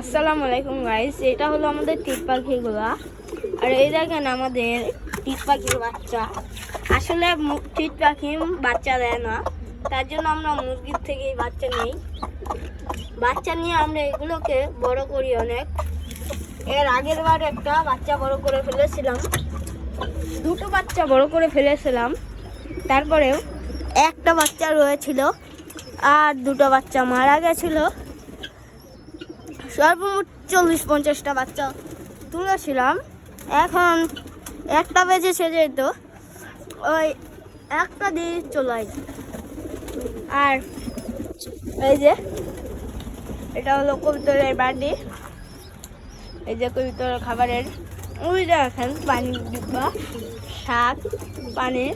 আসসালামু আলাইকুম গাইস, এটা হলো আমাদের টিক পাখিগুলা। আর এই দেখেন আমাদের টিক পাখির বাচ্চা। আসলে টিক পাখি বাচ্চা দেয় না, তার জন্য আমরা মুরগির থেকেই বাচ্চা নিই। বাচ্চা নিয়ে আমরা এগুলোকে বড় করি অনেক। এর আগের বার একটা বাচ্চা বড় করে ফেলেছিলাম, দুটো বাচ্চা বড় করে ফেলেছিলাম। তারপরেও একটা বাচ্চা রয়েছিল আর দুটো বাচ্চা মারা গেছিল। সর্বমোট 40-50টা বাচ্চা তুলেছিলাম। এখন একটা বেজেছে, যেহেতু ওই একটা দিয়ে চলে যায়। আর এই যে এটা হলো কবুতরের বাড়ি। এই যে কবুতরের খাবারের ওই দেখেন পানি ডিব্বা, শাক, পানি,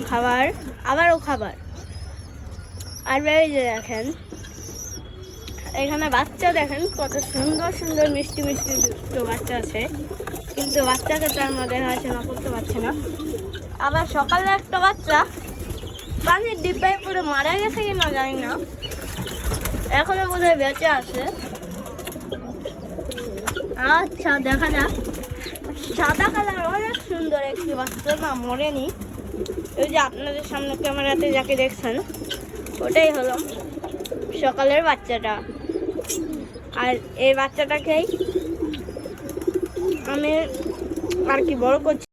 খাবার আবারও খাবার। আর এই যে দেখেন এখানে বাচ্চা, দেখেন কত সুন্দর সুন্দর মিষ্টি মিষ্টি দুটো বাচ্চা আছে, কিন্তু বাচ্চাকে তো আমরা দেখাশোনা করতে পারছি না। আবার সকালে একটা বাচ্চা পানির ডিব্বায় পুরো মারা গেছে কিনা জানি না, এখনো বোধহয় বেঁচে আছে। আচ্ছা, দেখা যাক। সাদা কালার অনেক সুন্দর একটি বাচ্চা, না মরেনি। ওই যে আপনাদের সামনে ক্যামেরাতে যাকে দেখছেন, ওটাই হলো সকালের বাচ্চাটা। আর এই বাচ্চাটাকেই আমি আর কি বড় করছি।